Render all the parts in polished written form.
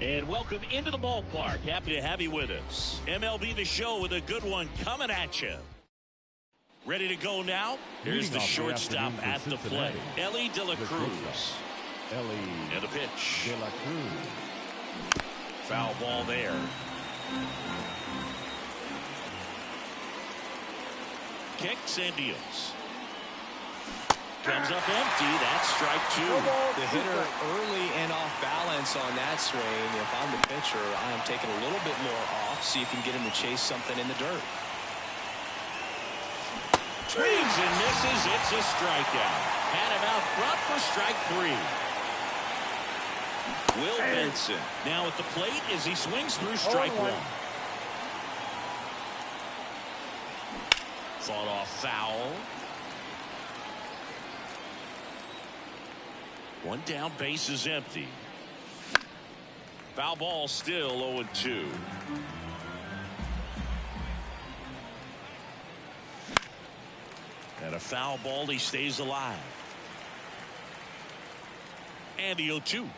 And welcome into the ballpark. Happy to have you with us. MLB The Show with a good one coming at you. Ready to go now? Here's the shortstop at the plate. Ellie De La Cruz. And the pitch. De La Cruz. Foul ball there. Kicks and deals. Comes up empty. That's strike two. The hitter early and off balance on that swing. If I'm the pitcher, I am taking a little bit more off. See if you can get him to chase something in the dirt. Swings and misses. It's a strikeout. Had him out front for strike three. Will Benson now at the plate as he swings through strike one. Fought off foul. One down, base is empty. Foul ball, still 0-2. And a foul ball, he stays alive. And the 0-2.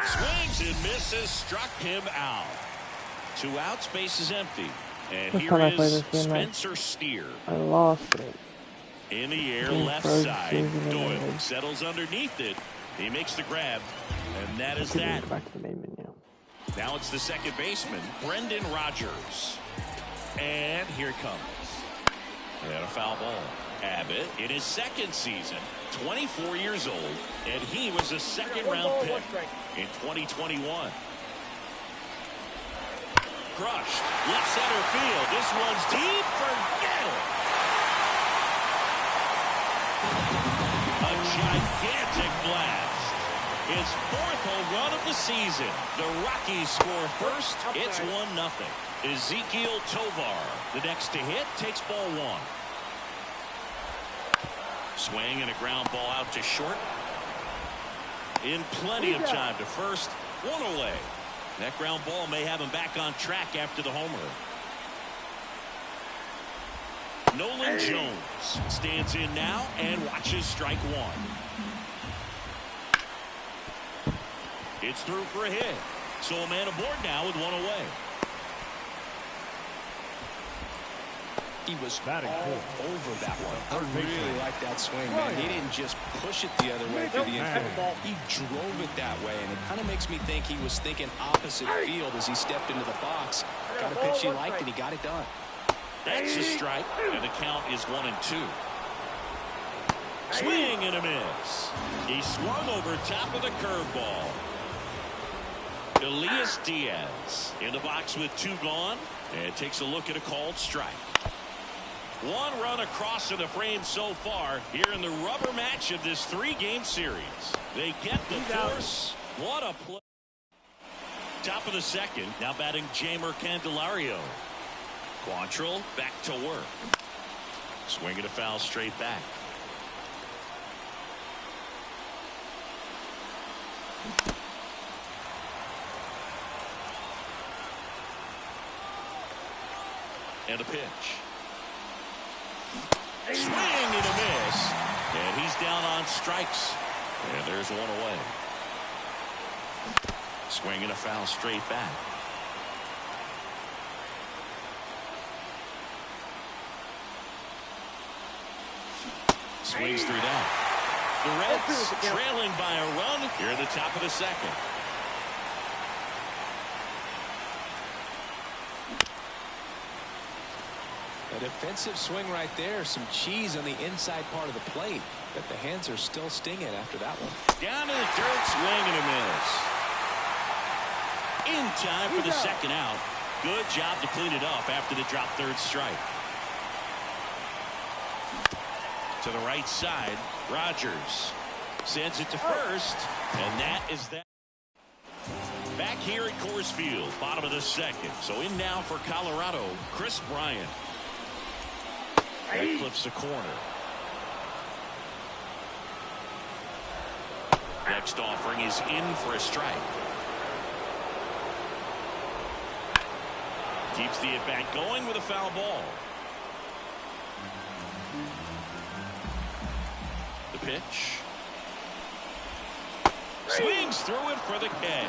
Swings and misses, struck him out. 2 outs, base is empty. And here is Spencer Steer. I lost it. In the air, left side. Doyle settles underneath it. He makes the grab, and that is that. Back to the main menu. Now it's the second baseman, Brendan Rodgers. And here it comes. And a foul ball. Abbott in his second season, 24 years old, and he was a second-round pick in 2021. Crushed. Left center field. This one's deep. Forget it. A gigantic blast. His 4th home run of the season. The Rockies score first. It's 1-0. Ezekiel Tovar, the next to hit, takes ball 1. Swing and a ground ball out to short. In plenty of time to first. 1 away. That ground ball may have him back on track after the homer. Nolan Jones stands in now and watches strike 1. It's through for a hit. So a man aboard now with 1 away. He was all over that one. I really like that swing, man. He didn't just push it the other way through the infield. He drove it that way, and it kind of makes me think he was thinking opposite field as he stepped into the box. Got a pitch he liked, and he got it done. That's a strike, and the count is 1-2. Swing and a miss. He swung over top of the curveball. Elias Diaz in the box with 2 gone, and takes a look at a called strike. 1 run across in the frame so far here in the rubber match of this 3-game series. They get the force. What a play. Top of the second. Now batting Jamer Candelario. Quantrill back to work. Swinging a foul straight back. And a pitch. Swing and a miss. And he's down on strikes. And there's 1 away. Swing and a foul straight back. Swings through that. The Reds trailing by a run here at the top of the second. A defensive swing right there. Some cheese on the inside part of the plate. But the hands are still stinging after that one. Down to the dirt, swing and a miss. In time for the second out. Good job to clean it up after the drop third strike. To the right side, Rodgers sends it to first, and that is that. Back here at Coors Field, bottom of the second. So in now for Colorado, Chris Bryant. That clips the corner. Next offering is in for a strike. Keeps the at-bat going with a foul ball. The pitch. Swings through it for the K.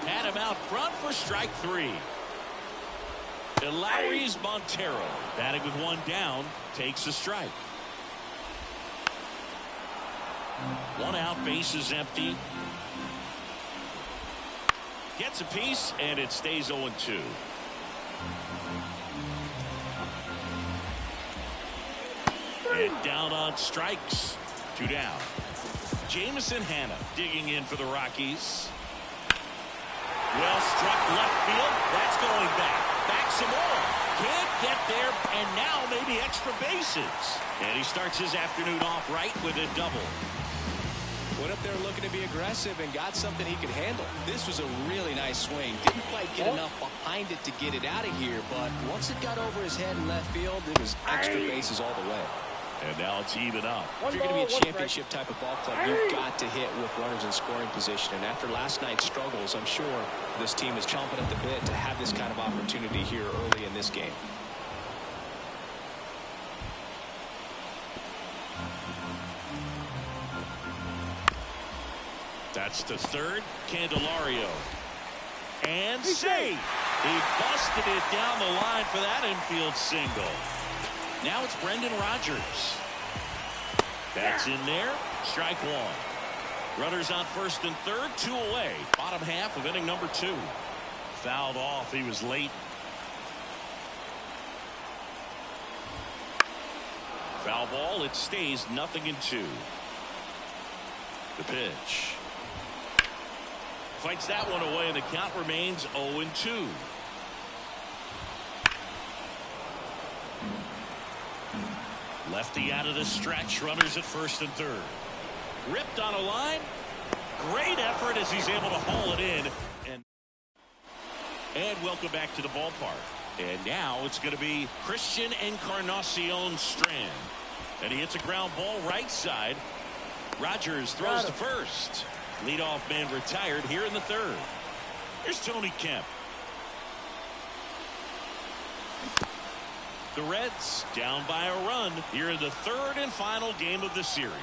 Had him out front for strike 3. Larry's Montero, batting with one down, takes a strike. One out, bases empty. Gets a piece, and it stays 0-2. And down on strikes. 2 down. Jamison Hanna digging in for the Rockies. Well struck left field. That's going back. Back some more. Can't get there, and now maybe extra bases. And he starts his afternoon off right with a double. Went up there looking to be aggressive and got something he could handle. This was a really nice swing. Didn't quite get enough behind it to get it out of here, but once it got over his head in left field, it was extra bases all the way. And now it's even up. If you're going to be a championship type of ball club, you've got to hit with runners in scoring position. And after last night's struggles, I'm sure this team is chomping at the bit to have this kind of opportunity here early in this game. That's to third. Candelario. And safe. He busted it down the line for that infield single. Now it's Brendan Rodgers. That's in there. Strike 1. Runners on first and third, 2 away. Bottom half of inning number 2. Fouled off. He was late. Foul ball. It stays 0-2. The pitch. Fights that one away, and the count remains 0-2. Lefty out of the stretch. Runners at first and third. Ripped on a line. Great effort as he's able to haul it in. And welcome back to the ballpark. And now it's going to be Christian Encarnacion Strand. And he hits a ground ball right side. Rodgers throws to first. Leadoff man retired here in the third. Here's Tony Kemp. The Reds down by a run here in the third and final game of the series.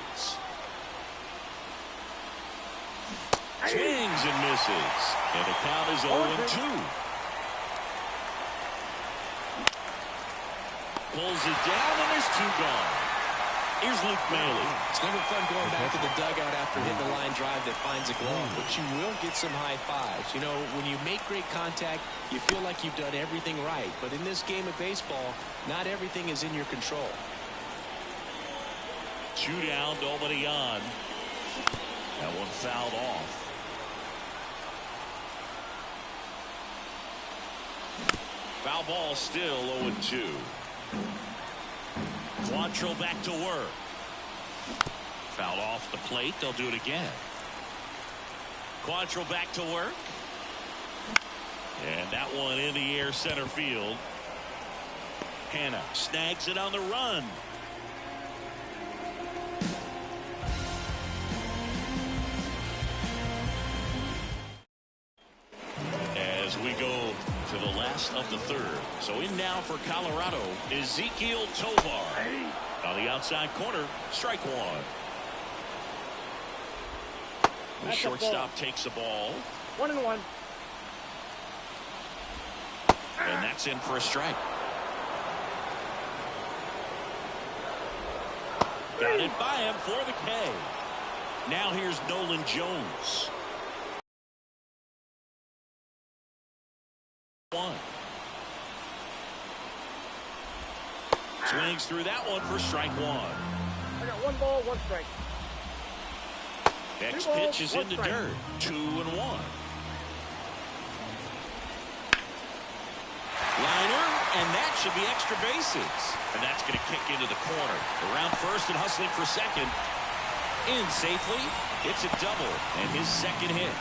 Swings and misses. And the count is 0-2. Pulls it down, and there's 2 gone. Here's Luke Maile. It's never fun going back to the dugout after hitting a line drive that finds a glove, but you will get some high fives. You know, when you make great contact, you feel like you've done everything right. But in this game of baseball, not everything is in your control. 2 down, nobody on. That one fouled off. Foul ball still 0-2. Quantrill back to work. Fouled off the plate. They'll do it again. Quantrill back to work. And that one in the air center field. Hanna snags it on the run. As we go to the last of the third. So in now for Colorado, Ezequiel Tovar. On the outside corner, strike 1. The shortstop takes the ball. 1-1. And that's in for a strike. Got it by him for the K. Now here's Nolan Jones. 1. Swings through that one for strike 1. I got 1 ball, 1 strike. Next 2 balls, pitch is 1 in the strike. dirt. 2-1. Liner, and that should be extra bases. And that's going to kick into the corner. Around first and hustling for second. In safely. It's a double and his second hit.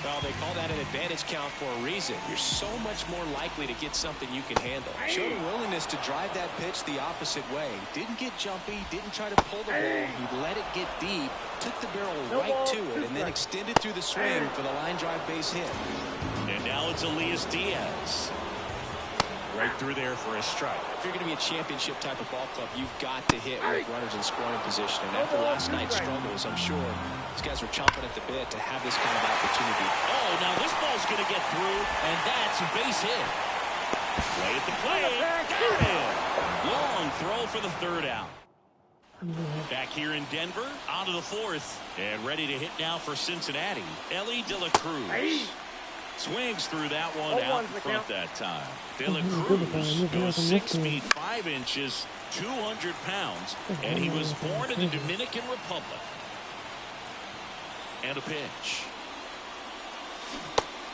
Well, they call that an advantage count for a reason. You're so much more likely to get something you can handle. Showed a willingness to drive that pitch the opposite way. Didn't get jumpy, didn't try to pull the ball. He let it get deep, took the barrel right to it, and then extended through the swing for the line drive base hit. And now it's Elias Diaz. Right through there for a strike. If you're going to be a championship type of ball club, you've got to hit with runners in scoring position. And after last night's struggles, I'm sure these guys were chomping at the bit to have this kind of opportunity. Oh, now this ball's going to get through, and that's a base hit. Play at the plate. Got him. Long throw for the third out. Back here in Denver, on to the fourth, and ready to hit now for Cincinnati. Ellie De La Cruz. Swings through that one out in front that time. De La Cruz goes 6 feet 5 inches, 200 pounds, and he was born in the Dominican Republic. And a pitch.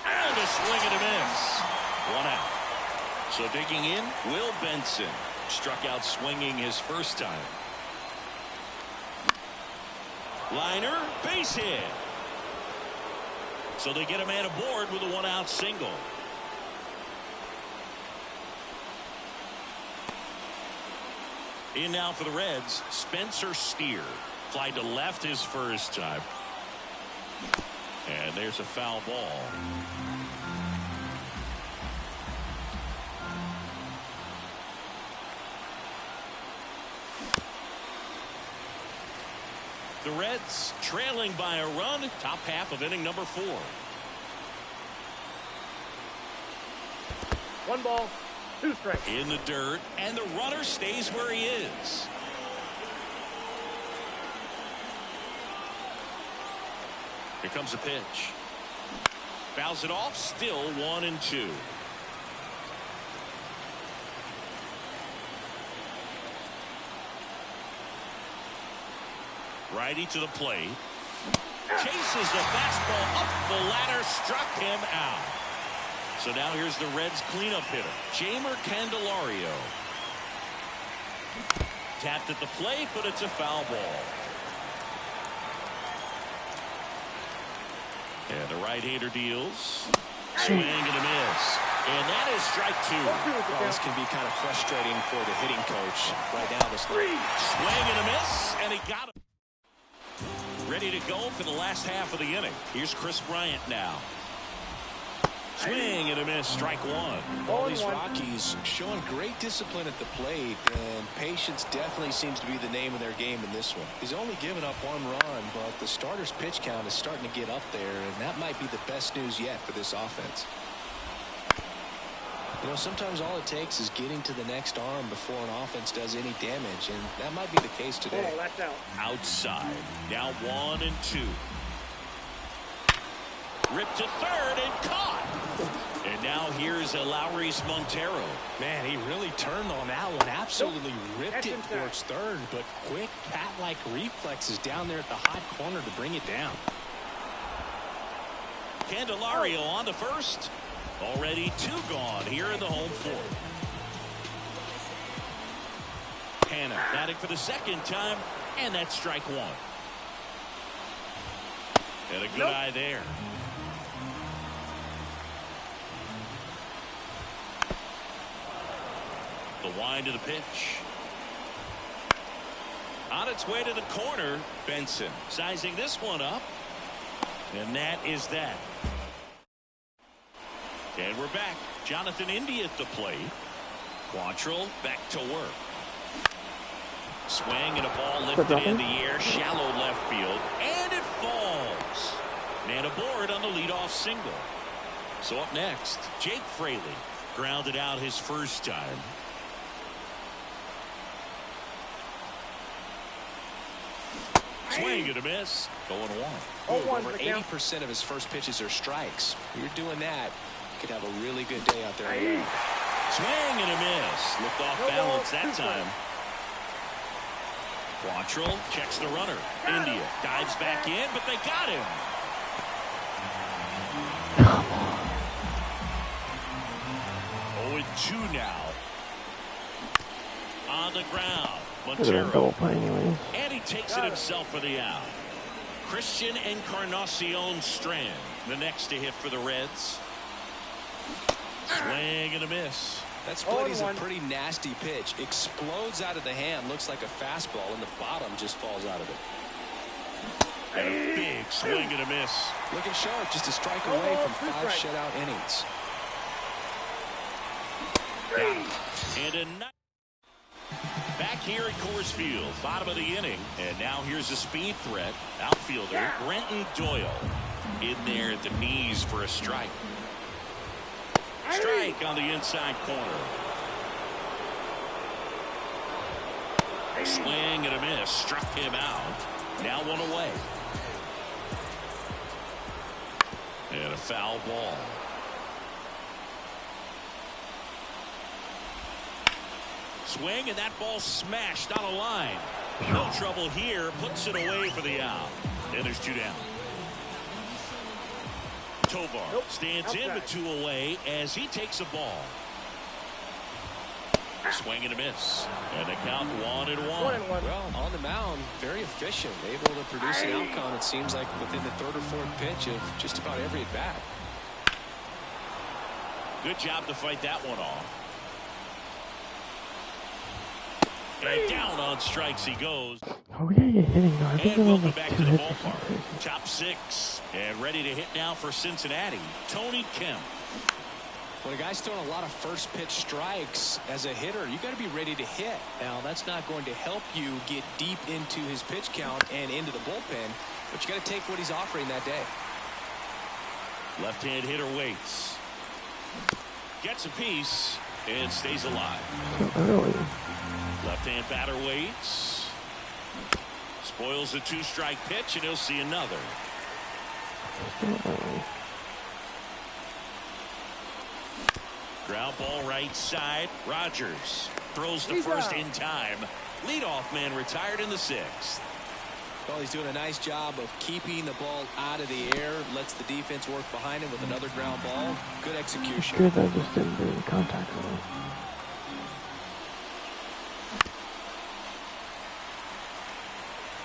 And a swing and a miss. 1 out. So digging in, Will Benson struck out swinging his first time. Liner, base hit. So they get a man aboard with a 1-out single. In now for the Reds, Spencer Steer. Fly to left his first time. And there's a foul ball. The Reds trailing by a run, top half of inning number 4. 1 ball, 2 strikes. In the dirt, and the runner stays where he is. Here comes a pitch. Fouls it off, still 1-2. Righty to the plate. Chases the fastball up the ladder, struck him out. So now here's the Reds cleanup hitter, Jeimer Candelario. Tapped at the plate, but it's a foul ball. And the right-hander deals. Swing and a miss. And that is strike 2. Well, this can be kind of frustrating for the hitting coach. Right now, this swing and a miss, and he got it. Ready to go for the last half of the inning. Here's Chris Bryant now. Swing and a miss, strike 1. All these Rockies showing great discipline at the plate, and patience definitely seems to be the name of their game in this one. He's only given up 1 run, but the starter's pitch count is starting to get up there, and that might be the best news yet for this offense. You know, sometimes all it takes is getting to the next arm before an offense does any damage, and that might be the case today. Oh, that's out. Outside. Now 1-2. Ripped to third and caught. And now here's Lowry's Montero. Man, he really turned on that one. Absolutely ripped it towards third, but quick cat-like reflexes down there at the hot corner to bring it down. Candelario on to first. Already 2 gone here in the home 4th. Hanna batting for the second time, and that's strike 1. And a good eye there. The wind of the pitch. On its way to the corner, Benson sizing this one up. And that is that. And we're back. Jonathan India at the plate. Quantrill back to work. Swing and a ball lifted in the air. Shallow left field. And it falls. Man aboard on the leadoff single. So up next, Jake Fraley grounded out his first time. Swing and a miss. Going 1. Over 80% of his first pitches are strikes. You're doing that. Could have a really good day out there. Swing and a miss. Looked off balance that time. Quantrill checks the runner. India dives back in, but they got him. 0-2 now. On the ground. Montero. And he takes it himself for the out. Christian Encarnacion Strand, the next to hit for the Reds. Swing and a miss. That split is a pretty nasty pitch. Explodes out of the hand. Looks like a fastball, and the bottom just falls out of it. And a big swing and a miss. Looking sharp, just a strike away from 5 shutout innings. Got it. And a back here at Coors Field, bottom of the inning, and now here's a speed threat. Outfielder Brenton Doyle in there at the knees for a strike. Strike on the inside corner. Swing and a miss, struck him out. Now one away. And a foul ball. Swing, and that ball smashed on a line. No trouble here. Puts it away for the out. And there's two down. Tovar stands in with two away as he takes a ball. Swing and a miss. And the count 1-1. Well, on the mound, very efficient. Able to produce an outcome, it seems like, within the third or fourth pitch of just about every at bat. Good job to fight that one off. And down on strikes he goes. Oh, yeah, you're hitting though. I think And they're welcome like back 2 to the hits or ballpark. something. Top 6. And ready to hit now for Cincinnati, Tony Kemp. When a guy's throwing a lot of first pitch strikes as a hitter, you got to be ready to hit. Now, that's not going to help you get deep into his pitch count and into the bullpen, but you got to take what he's offering that day. Left-hand hitter waits. Gets a piece and stays alive. So early. Left-hand batter waits. Spoils the 2-strike pitch, and he'll see another. So early. Ground ball right side. Rogers throws to first in time. Leadoff man retired in the 6th. Well, he's doing a nice job of keeping the ball out of the air. Lets the defense work behind him with another ground ball. Good execution. Good, I just didn't do any contact with it.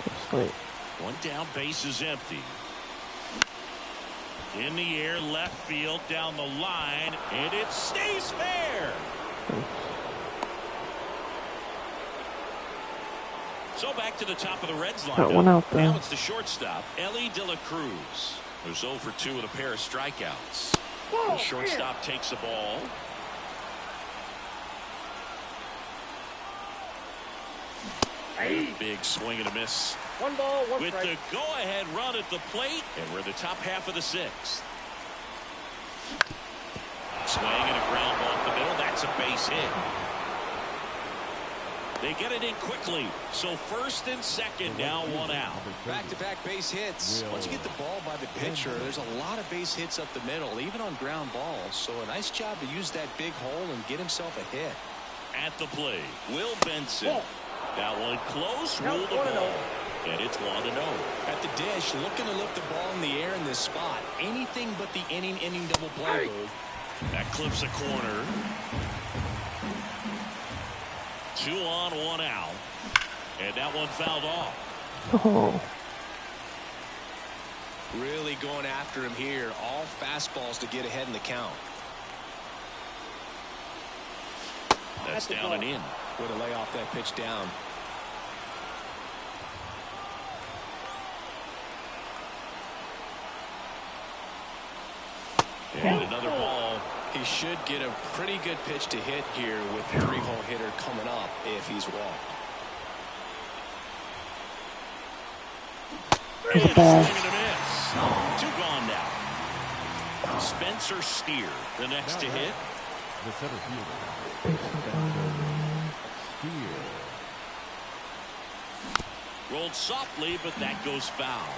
Just wait. One down, base is empty. In the air, left field, down the line, and it stays fair. So back to the top of the Reds lineup. Got one out there. Now it's the shortstop, Ellie De La Cruz, who's 0 for 2 with a pair of strikeouts. The shortstop takes the ball. Big swing and a miss. 1 ball, 1 With strike. the go-ahead run at the plate, and we're the top half of the 6th. Swing and a ground ball up the middle. That's a base hit. They get it in quickly. So first and second, now 1 out. Back-to-back base hits. Once you get the ball by the pitcher, there's a lot of base hits up the middle, even on ground balls. So a nice job to use that big hole and get himself a hit. At the plate, Will Benson. That one close, rule the ball. And it's 1-0. At the dish, looking to lift the ball in the air in this spot. Anything but the inning double play move. That clips a corner. 2 on, 1 out. And that one fouled off. Oh. Really going after him here. All fastballs to get ahead in the count. That's down and in. Way to lay off that pitch down. And another ball. He should get a pretty good pitch to hit here with the 3-hole hitter coming up if he's walked. And a swing and a miss. 2 gone now. Spencer Steer, the next to hit. The center fielder. Steer. Rolled softly, but that goes foul.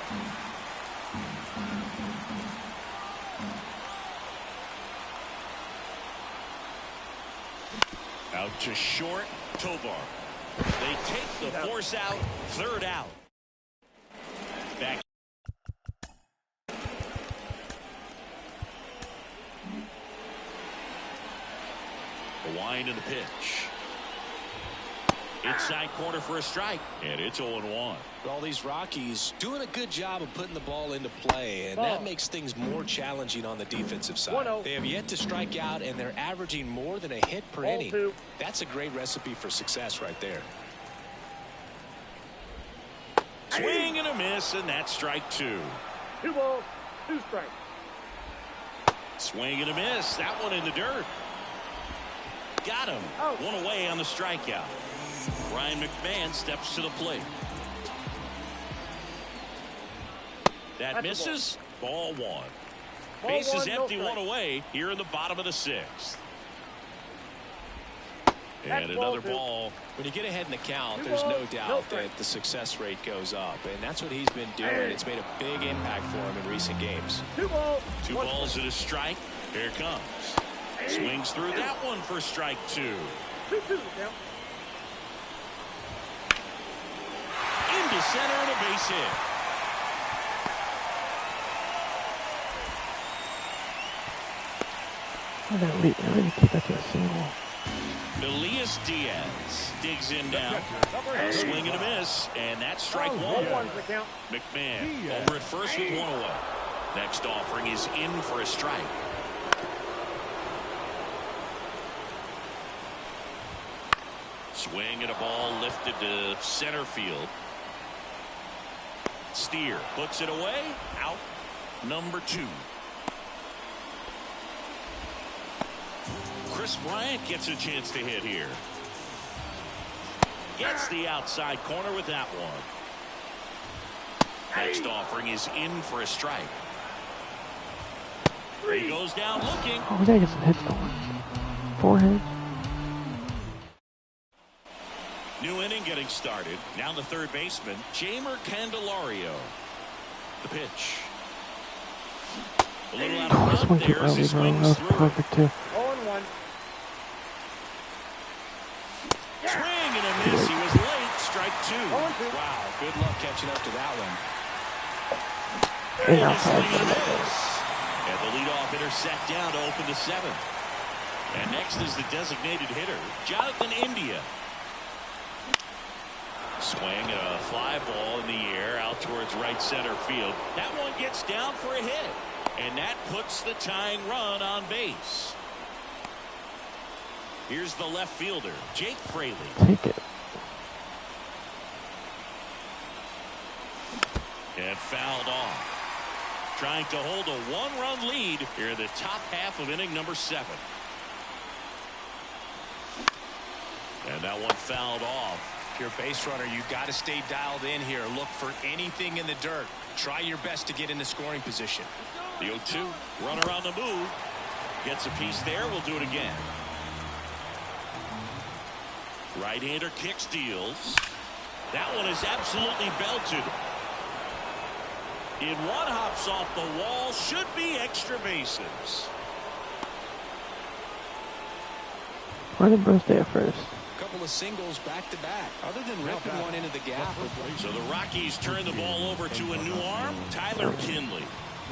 Out to short, Tovar. They take the force out, 3rd out. Back. The wind and the pitch. Inside corner for a strike, and it's 0-1. All these Rockies doing a good job of putting the ball into play, and that makes things more challenging on the defensive side. 1-0. They have yet to strike out, and they're averaging more than a hit per inning. 2. That's a great recipe for success right there. Swing and a miss, and that's strike 2. 2 balls, 2 strikes. Swing and a miss. That one in the dirt. got him. One away on the strikeout. Ryan McMahon steps to the plate. That misses. Ball one. Bases empty, one away here in the bottom of the sixth. And another ball. When you get ahead in the count, there's no doubt that the success rate goes up. And that's what he's been doing. It's made a big impact for him in recent games. Two balls and a strike. Here it comes. Swings through that one for strike two. Into center and a base hit. I'm gonna keep that to a single. Elias Diaz digs in now. Swing and a miss, and that's strike one. McMahon over at first with one away. Next offering is in for a strike. Swing and a ball lifted to center field. Steer puts it away. Out number two. Chris Bryant gets a chance to hit here. Gets the outside corner with that one. Next offering is in for a strike. He goes down looking. Oh, we gotta get some hits going. Forehead. New inning getting started. Now the third baseman, Jamer Candelario. The pitch. A little out Oh, of this went too there as early, he bro. swings That was through. perfect, too. 0-1. Swing and a miss. He was late. Strike two. Wow, good luck catching up to that one. And And a outside. swing and a miss. And the leadoff hitter sat down to open the seventh. And next is the designated hitter, Jonathan India. Swing and a fly ball in the air out towards right center field. That one gets down for a hit. And that puts the tying run on base. Here's the left fielder, Jake Fraley. Take it. And fouled off. Trying to hold a one-run lead here in the top half of inning number 7. And that one fouled off. If you're a base runner, you've got to stay dialed in here. Look for anything in the dirt. Try your best to get in the scoring position. The 0-2. Runner on the move. Gets a piece there. We'll do it again. Right-hander kicks, deals. That one is absolutely belted. In one, hops off the wall. Should be extra bases. Why did Bro stay at first? A couple of singles back to back. Other than ripping one into the gap. So the Rockies turn the ball over to a new arm, Tyler Kinley.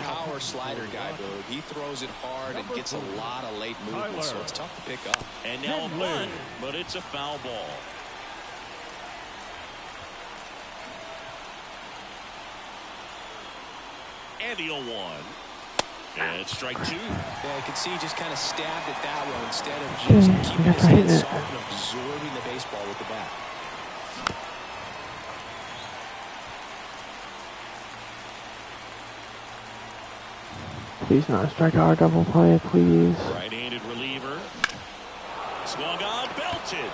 Power slider guy, Boog. He throws it hard and gets a lot of late movement, so it's tough to pick up. And now a bunt, but it's a foul ball. And the 0-1. And strike two. Yeah, I could see he just kind of stabbed at that one instead of just keeping his head soft and absorbing the baseball with the bat. Please not strike out double play, please. Right-handed reliever. Swung on, belted.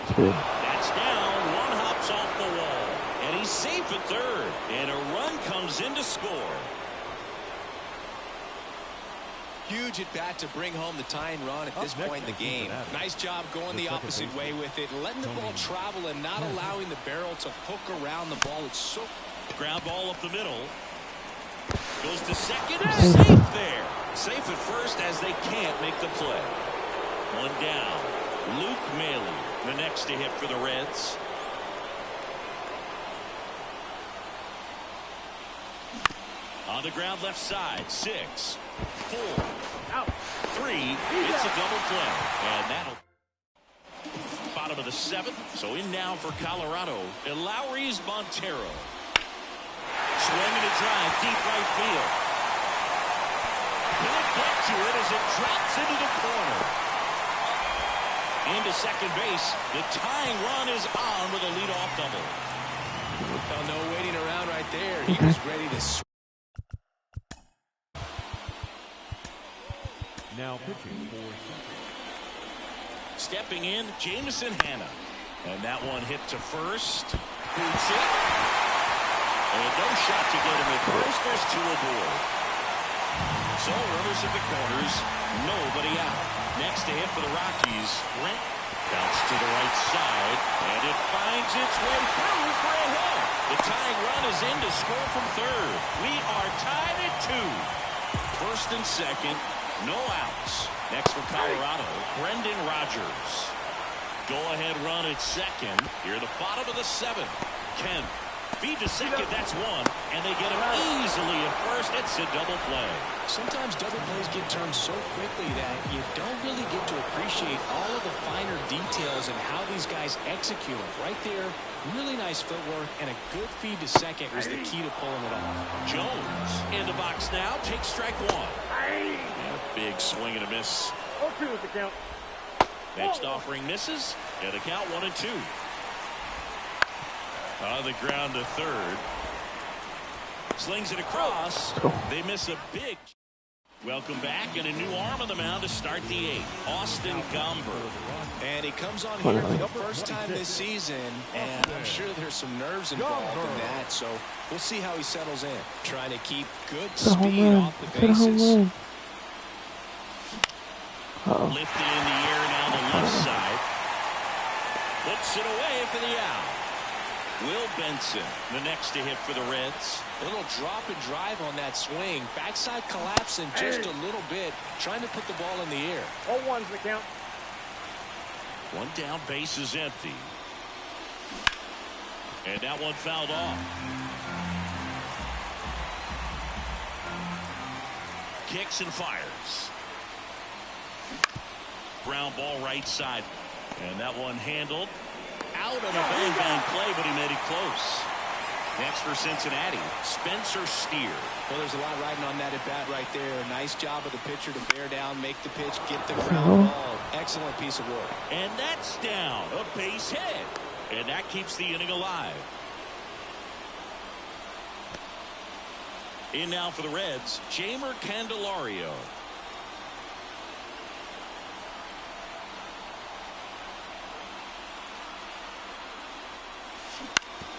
It's good. That's down. One hops off the wall. And he's safe at third. And a run comes in to score. Huge at bat to bring home the tying run at this point in the game. Nice job going the opposite way with it, letting the ball travel and not allowing the barrel to hook around the ball. It's so Ground ball up the middle. Goes to second. Safe there. Safe at first as they can't make the play. One down. Luke Maley, the next to hit for the Reds. On the ground left side. 6, 4, out, 3. It's a double play. And that'll bottom of the 7th. So in now for Colorado, Elauris Montero. Swing and a drive, deep right field. He'll get to it as it drops into the corner. Into second base. The tying run is on with a leadoff double. well, no waiting around right there. He was ready to swing. Now pitching for second, Stepping in, Jameson Hanna. And that one hit to first. Boots it. And no shot to get him at first. There's two aboard. So runners at the corners. Nobody out. Next to hit for the Rockies. Brent bounce to the right side. And it finds its way through for a hit. The tying run is in to score from third. We are tied at 2. First and second. No outs. Next for Colorado, Brendan Rodgers. Go-ahead run at second. Here the bottom of the 7th. Kemp. Feed to second, that's one. And they get him easily at first. It's a double play. Sometimes double plays get turned so quickly that you don't really get to appreciate all of the finer details and how these guys execute them. Right there, really nice footwork, and a good feed to second was the key to pulling it off. Jones in the box now. Takes strike one. And a big swing and a miss. 0-2 is the count. Next offering misses. And the count 1-2. On the ground to third. Slings it across. They miss a big. Welcome back, and a new arm on the mound to start the 8th. Austin Gomber. And he comes on here for the first time this season, and I'm sure there's some nerves involved in that, so we'll see how he settles in. Trying to keep good speed off the bases. Lifted in the air now on the left side. Puts it away for the out. Will Benson, the next to hit for the Reds. A little drop and drive on that swing. Backside collapsing just a little bit, trying to put the ball in the air. 0-1's the count. One down, base is empty. And that one fouled off. Kicks and fires. Ground ball right side. And that one handled. Out on a bang-bang play, but he made it close. Next for Cincinnati, Spencer Steer. Well, there's a lot riding on that at bat right there. Nice job of the pitcher to bear down, make the pitch, get the ground ball. Excellent piece of work. And that's down. A base hit. And that keeps the inning alive. In now for the Reds, Jeimer Candelario.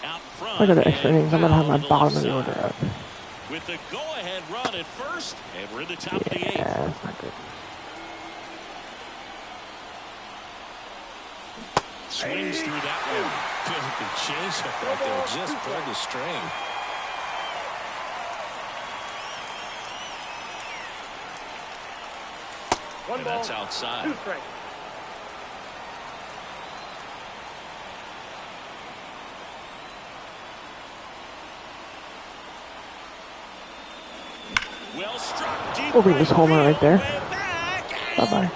Out front. Look at the extra innings. I'm going to have my bottom of the order up. With the go-ahead run at first, and we're in the top of the 8th. Yeah, that's not good. Swings through that one. Feels like the changeup right there. Just pulled the string. And that's outside. 2 strikes. Well struck deep. We'll bring this homer right there. Bye-bye.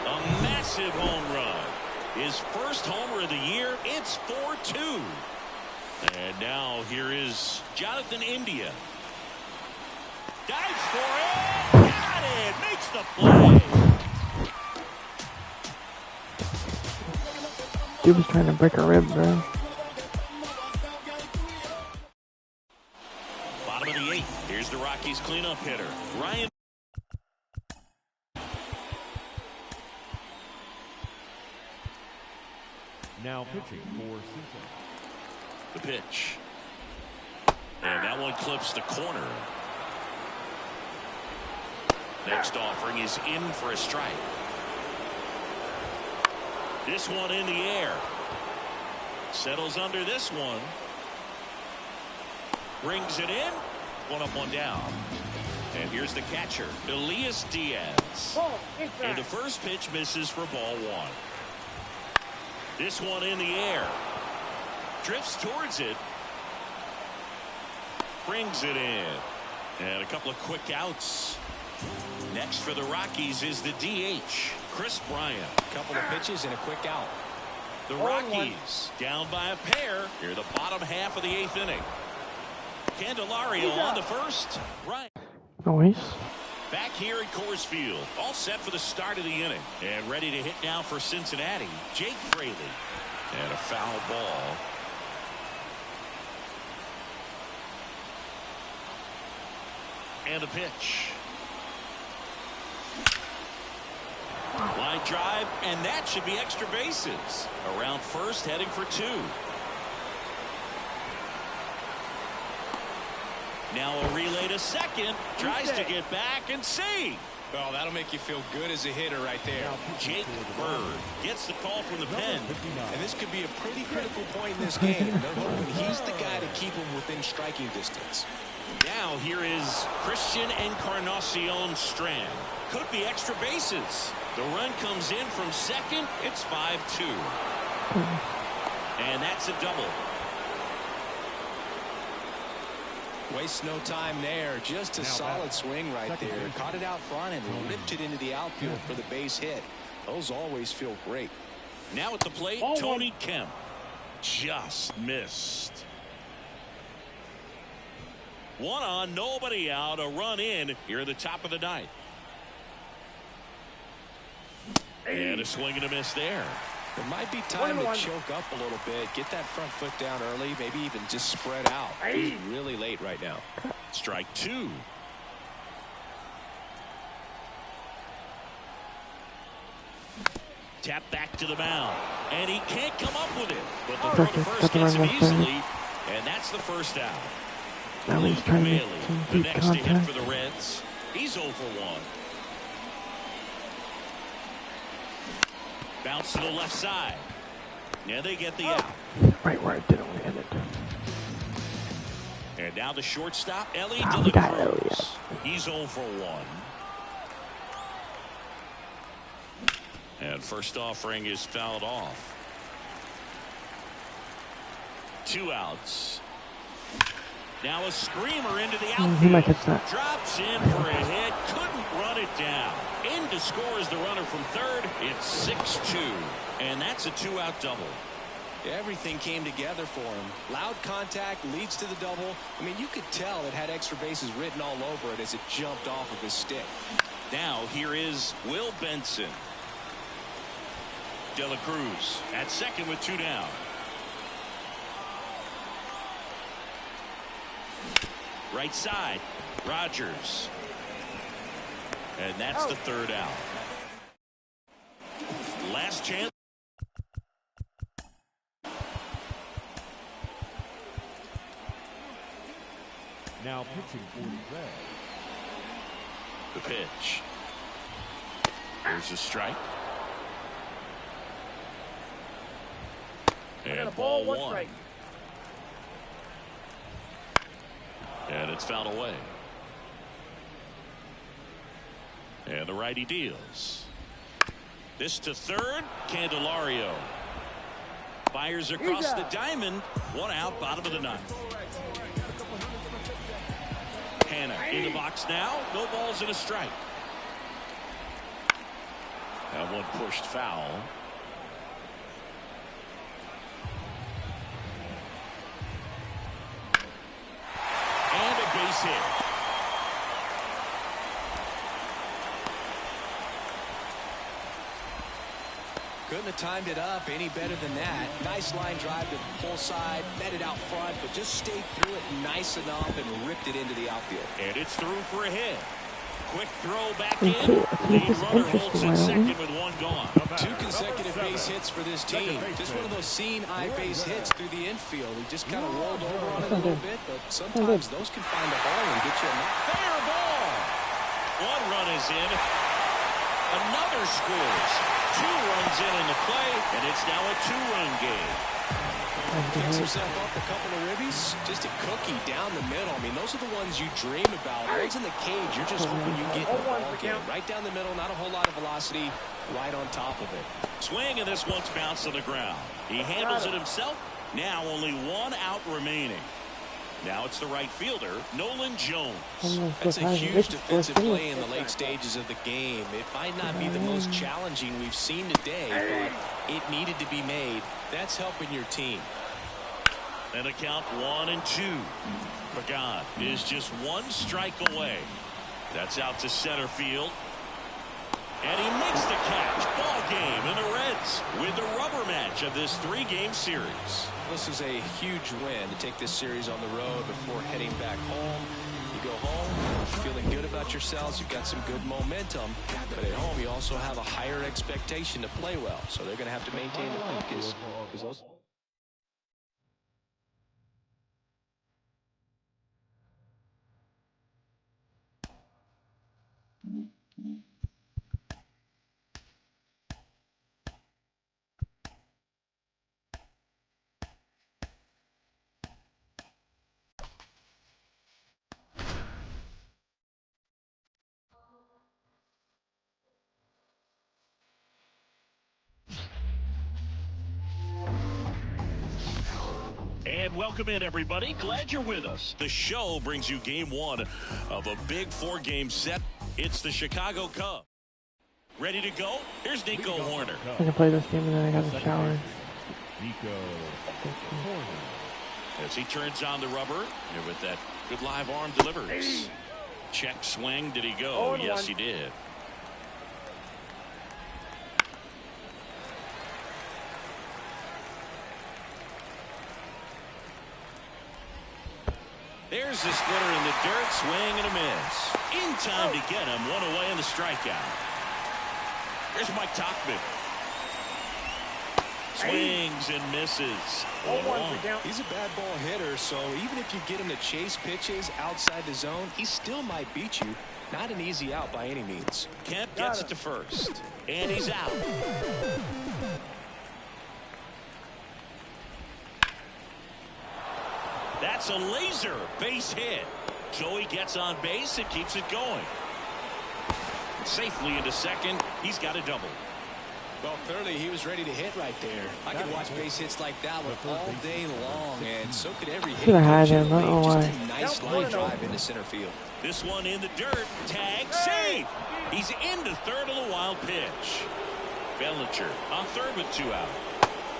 A massive home run. His first homer of the year. It's 4-2. And now here is Jonathan India. Dives for it. Got it. Makes the play. Dude was trying to break a rib, bro. Bottom of the 8th. Here's the Rockies cleanup hitter, Ryan. Now pitching for Cincinnati. The pitch. And that one clips the corner. Next offering is in for a strike. This one in the air. Settles under this one. Brings it in. One up, one down. And here's the catcher, Elias Diaz. And the first pitch misses for ball 1. This one in the air. Drifts towards it. Brings it in. And a couple of quick outs. Next for the Rockies is the DH, Chris Bryant. A couple of pitches and a quick out. The Rockies down by a pair. Here the bottom half of the 8th inning. Candelario on the first. Right. Noise. Back here at Coors Field. All set for the start of the inning. And ready to hit now for Cincinnati, Jake Fraley. And a foul ball. And a pitch. Line drive, and that should be extra bases. Around first, heading for 2. Now a relay to second. Tries to get back and see. Well, that'll make you feel good as a hitter right there. Jake Bird gets the call from the pen. And this could be a pretty critical point in this game. They're hoping he's the guy to keep him within striking distance. Now here is Christian Encarnacion Strand. Could be extra bases. The run comes in from second. It's 5-2. And that's a double. Wastes no time there. Just a solid swing right there. Caught it out front and ripped it into the outfield for the base hit. Those always feel great. Now at the plate, Tony Kemp. Just missed. 1 on, nobody out. A run in here at the top of the 9th. And a swing and a miss there. It might be time to choke up a little bit, get that front foot down early, maybe even just spread out. He's really late right now. Strike 2. Tap back to the mound, and he can't come up with it. But the throw to first gets him easily, and that's the first out. Now he's trying to the next to hit for the Reds. He's 0 for 1. Bounce to the left side. Yeah, they get the out. Right where I didn't hit it. And now the shortstop, Ellie Oh, to we the got Elliott. Cruz. He's 0 for 1. And first offering is fouled off. 2 outs. Now a screamer into the outfield. He might catch that. Drops in for a hit. Couldn't run it down. In to score is the runner from third. It's 6-2. And that's a 2-out double. Everything came together for him. Loud contact leads to the double. I mean, you could tell it had extra bases written all over it as it jumped off of his stick. Now here is Will Benson. De La Cruz at second with 2 down. Right side, Rogers. And that's the 3rd out. Last chance. Now pitching for the Reds. The pitch. There's a strike. And ball 1. And it's fouled away. And the righty deals. This to third. Candelario fires across the diamond. 1 out, bottom of the 9th. Hannah in the box now. No balls and a strike. And one pushed foul. And a base hit. Couldn't have timed it up any better than that. Nice line drive to the pull side, met it out front, but just stayed through it nice enough and ripped it into the outfield. And it's through for a hit. Quick throw back in. Lead runner holds at second with 1 gone. 2 consecutive base hits for this team. Just one of those seeing eye base hits through the infield. He just kind of rolled over on it a little bit, but sometimes those can find a hole and get you a fair ball. 1 run is in. Another scores. 2 runs in the play, and it's now a 2-run game. Picks himself up a couple of ribbies. Just a cookie down the middle. I mean, those are the ones you dream about. Those in the cage, you're just hoping you get in the ball game. Right down the middle, not a whole lot of velocity, right on top of it. Swing, and this one's bounced to the ground. He handles it himself. Now only 1 out remaining. Now it's the right fielder, Nolan Jones. That's a huge defensive play in the late stages of the game. It might not be the most challenging we've seen today, but it needed to be made. That's helping your team. And a count 1-2. Pagan is just 1 strike away. That's out to center field. And he makes the catch. Ball game, and the Reds win the rubber match of this 3-game series. This is a huge win to take this series on the road before heading back home. You go home feeling good about about yourselves. You've got some good momentum. But at home, you also have a higher expectation to play well. So they're going to have to maintain the focus. And welcome in, everybody. Glad you're with us. The show brings you game one of a big 4-game set. It's the Chicago Cubs. Ready to go? Here's Nico Horner. I can play this game and then I got to shower. Nico Horner. As he turns on the rubber, and with that good live arm delivers. Check swing. Did he go? Yes, he did. There's the splitter in the dirt. Swing and a miss. In time to get him. One away in the strikeout. Here's Mike Tauchman. Swings and misses. 1-1. He's a bad ball hitter, so even if you get him to chase pitches outside the zone, he still might beat you. Not an easy out by any means. Kemp gets it to first. And he's out. That's a laser base hit. Joey gets on base and keeps it going. Safely into second. He's got a double. Well, clearly he was ready to hit right there. I could watch base hits like that one all day long, and so could every hit. Should have had him. I don't know why. Just a nice line drive into center field. This one in the dirt. Tag safe. He's into third on the wild pitch. Bellinger on third with 2 out.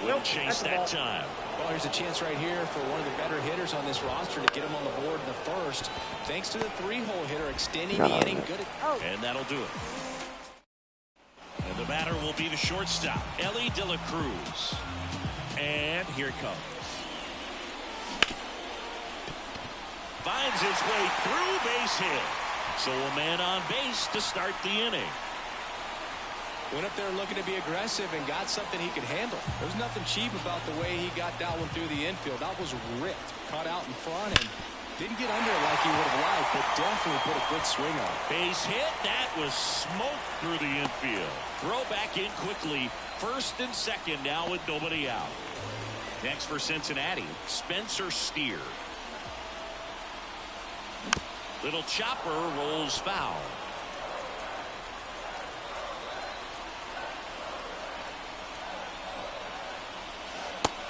Wouldn't chase that time. Well, here's a chance right here for one of the better hitters on this roster to get him on the board in the first. Thanks to the 3-hole hitter extending the inning. Good. And that'll do it. And the batter will be the shortstop, Ellie De La Cruz. And here it comes. Finds his way through, base hit. So a man on base to start the inning. Went up there looking to be aggressive and got something he could handle. There's nothing cheap about the way he got that one through the infield. That was ripped, caught out in front, and didn't get under it like he would have liked, but definitely put a good swing on it. Base hit. That was smoke through the infield. Throw back in quickly. First and second now with nobody out. Next for Cincinnati, Spencer Steer. Little chopper rolls foul.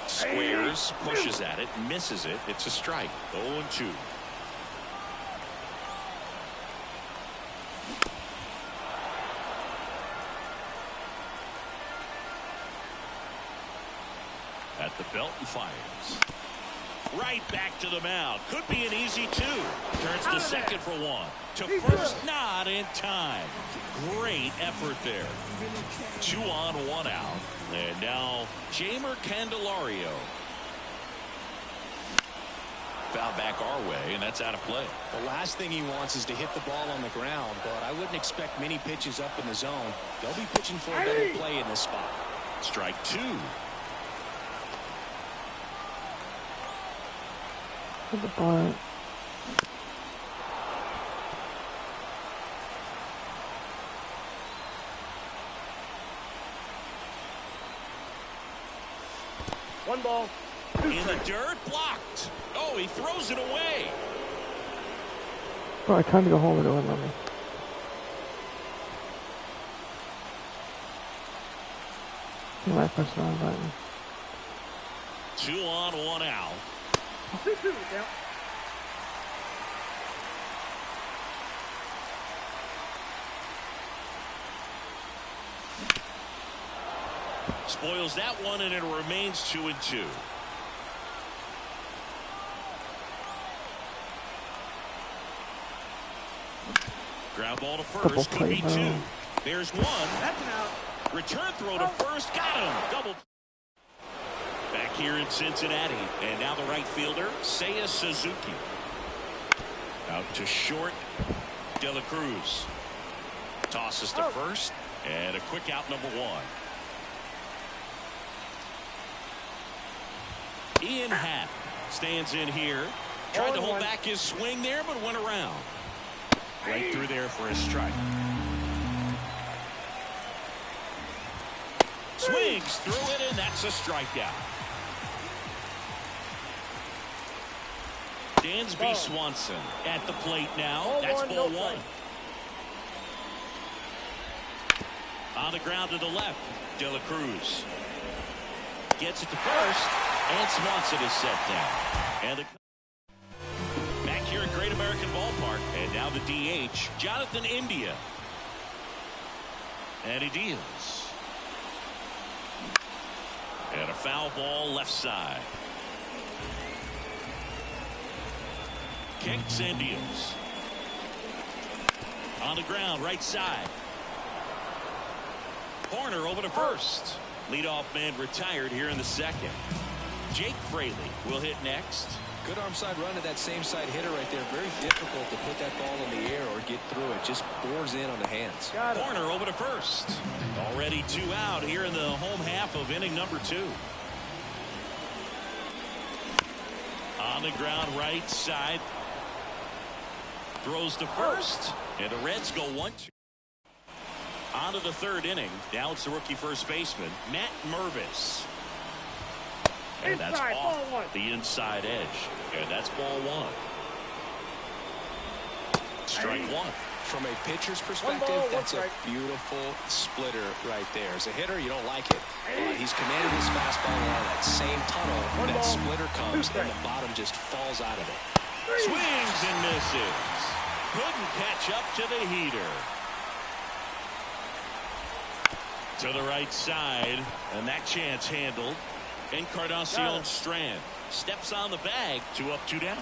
Squares, pushes at it, misses it. It's a strike. 0-2. At the belt and fires. Right back to the mound. Could be an easy 2. Turns to second for 1. To first, not in time. Great effort there. 2 on, 1 out. And now Jamer Candelario. Foul back our way, and that's out of play. The last thing he wants is to hit the ball on the ground, but I wouldn't expect many pitches up in the zone. They'll be pitching for a better play in this spot. Strike 2. Hit the butt. One ball. In the dirt, blocked. Oh, he throws it away. Bro, I tried to go home and it wouldn't let me. You might press the wrong button. 2 on, 1 out. 2-2 count. Spoils that one, and it remains 2-2. Ground ball to first. Could be 2. There's 1. That's an out. Return throw to first. Got him. Double. Back here in Cincinnati. And now the right fielder, Seiya Suzuki. Out to short. De La Cruz tosses to first, and a quick out, number 1. Ian Happ stands in here. Tried to hold back his swing there, but went around. Right through there for a strike. Swings through it, and that's a strikeout. Dansby Swanson at the plate now. That's ball 1. On the ground to the left, De La Cruz gets it to first, and Swanson is set down. And back here at Great American Ballpark, and now the DH, Jonathan India. And he deals. And a foul ball left side. Kicks and deals. On the ground, right side. Corner over to first. Leadoff man retired here in the second. Jake Fraley will hit next. Good arm side run to that same side hitter right there. Very difficult to put that ball in the air or get through it. Just bores in on the hands. Corner over to first. Already 2 out here in the home half of inning number 2. On the ground, right side. Throws to first, and the Reds go 1-2. On to the 3rd inning. Now it's the rookie first baseman, Matt Mervis. And that's off the inside edge. And that's ball 1. Strike 1. From a pitcher's perspective, that's a beautiful splitter right there. As a hitter, you don't like it. But he's commanded his fastball out of that same tunnel. When that splitter comes, and the bottom just falls out of it. Swings and misses. Couldn't catch up to the heater. To the right side, and that chance handled. Encarnacion Strand steps on the bag. 2 up, 2 down.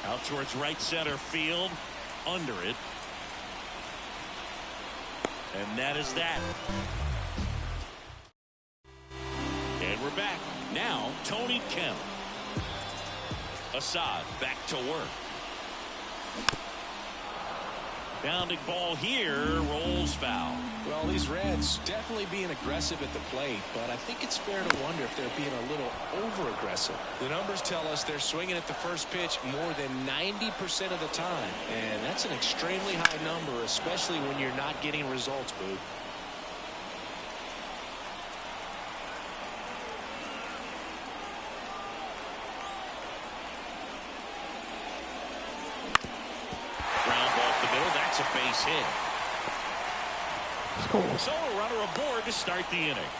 Out towards right center field. Under it. And that is that. And we're back. Now, Tony Kemp. Assad back to work. Bounding ball here, rolls foul. Well, these Reds definitely being aggressive at the plate, but I think it's fair to wonder if they're being a little over-aggressive. The numbers tell us they're swinging at the first pitch more than 90% of the time, and that's an extremely high number, especially when you're not getting results, Boo. That's a base hit. So a runner aboard to start the inning.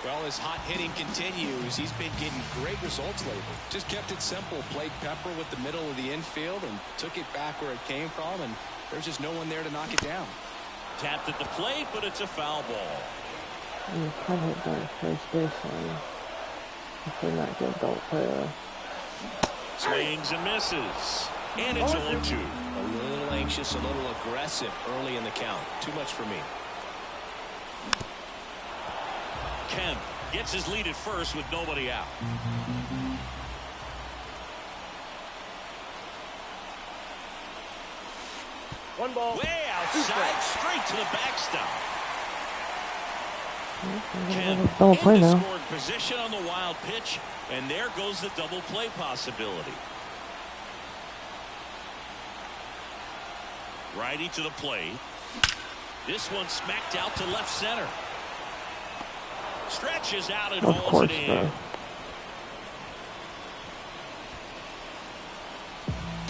Well, as hot hitting continues, he's been getting great results lately. Just kept it simple, played pepper with the middle of the infield and took it back where it came from, and there's just no one there to knock it down. Tapped at the plate, but it's a foul ball. You can hit that first baseline. If they're not good, don't play. Swings and misses. And it's 0-2. A little anxious, a little aggressive early in the count. Too much for me. Kemp gets his lead at first with nobody out. One ball. Way outside, straight to the backstop. Kemp Double play in the now. scoring position on the wild pitch, and there goes the double play possibility. Righty to the plate. This one smacked out to left center. Stretches out and hauls it in.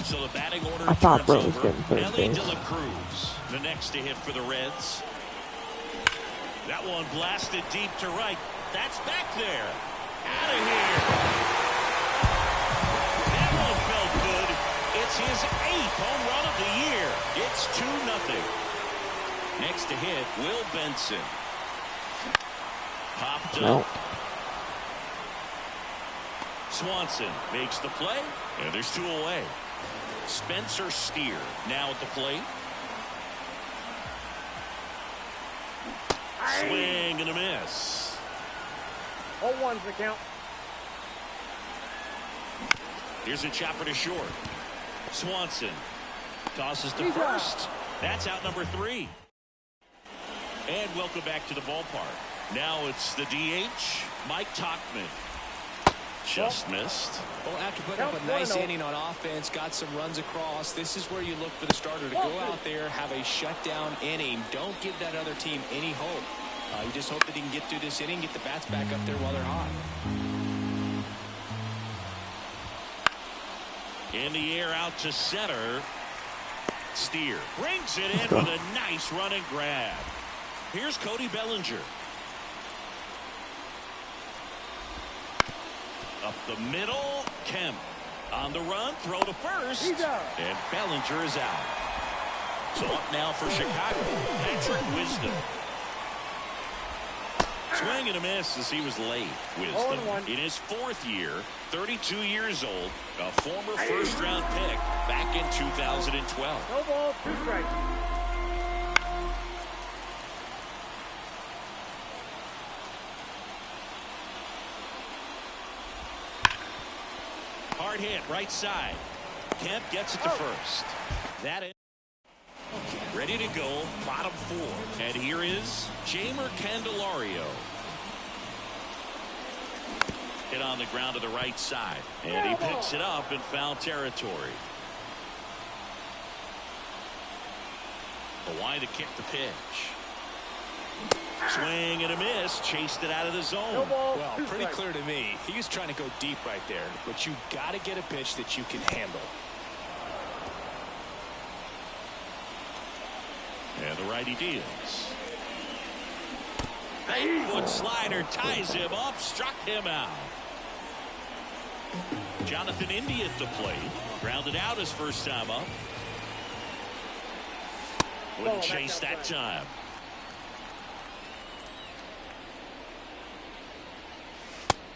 So the batting order turns over. Ellie De La Cruz, the next to hit for the Reds. That one blasted deep to right. That's back there. Out of here. That one felt good. It's his 8th home run of the year. It's 2-0. Next to hit, Will Benson. Popped up. Swanson makes the play, and there's 2 away. Spencer Steer now at the plate. Swing and a miss. 0-1's the count. Here's a chopper to short. Swanson tosses to first. That's out number 3. And welcome back to the ballpark. Now it's the DH, Mike Tauchman. Just missed. Well, after putting up a nice inning on offense, got some runs across, this is where you look for the starter to go out there, have a shutdown inning. Don't give that other team any hope. You just hope that he can get through this inning, get the bats back up there while they're hot. In the air out to center. Steer brings it in with a nice running grab. Here's Cody Bellinger. Up the middle, Kemp on the run, throw to first, and Bellinger is out. So up now for Chicago, Patrick Wisdom. Swing and a miss as he was late. Wisdom in his 4th year, 32 years old, a former first-round pick back in 2012. No ball, 2 strikes. Hard hit, right side. Kemp gets it to first. That is ready to go, bottom 4. And here is Jamer Candelario. Hit on the ground to the right side. And he picks it up in foul territory. The line to kick the pitch. Swing and a miss. Chased it out of the zone. Well, pretty clear to me. He was trying to go deep right there. But you got to get a pitch that you can handle. And the righty deals. Foot slider ties him up. Struck him out. Jonathan India at the plate. Grounded out his first time up. Wouldn't chase that time.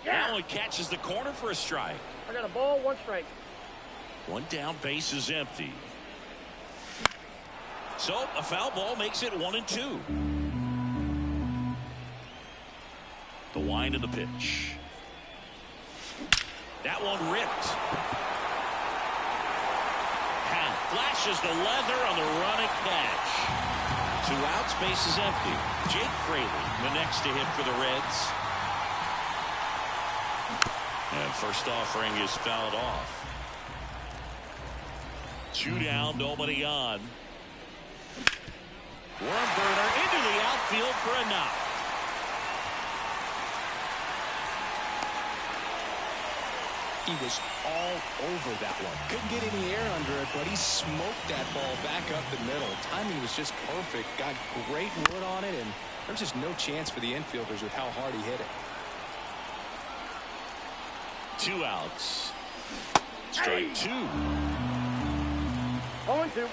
Now he catches the corner for a strike. I got a ball, 1 strike. 1 down, base is empty. So a foul ball makes it 1-2. The wind of the pitch. That one ripped. Flashes the leather on the running catch. 2 outs, base is empty. Jake Fraley, the next to hit for the Reds. And first offering is fouled off. 2 down, nobody on. Worm burner into the outfield for a knock. He was all over that one. Couldn't get any air under it, but he smoked that ball back up the middle. Timing was just perfect. Got great wood on it, and there's just no chance for the infielders with how hard he hit it. 2 outs. Strike 2. 0-2.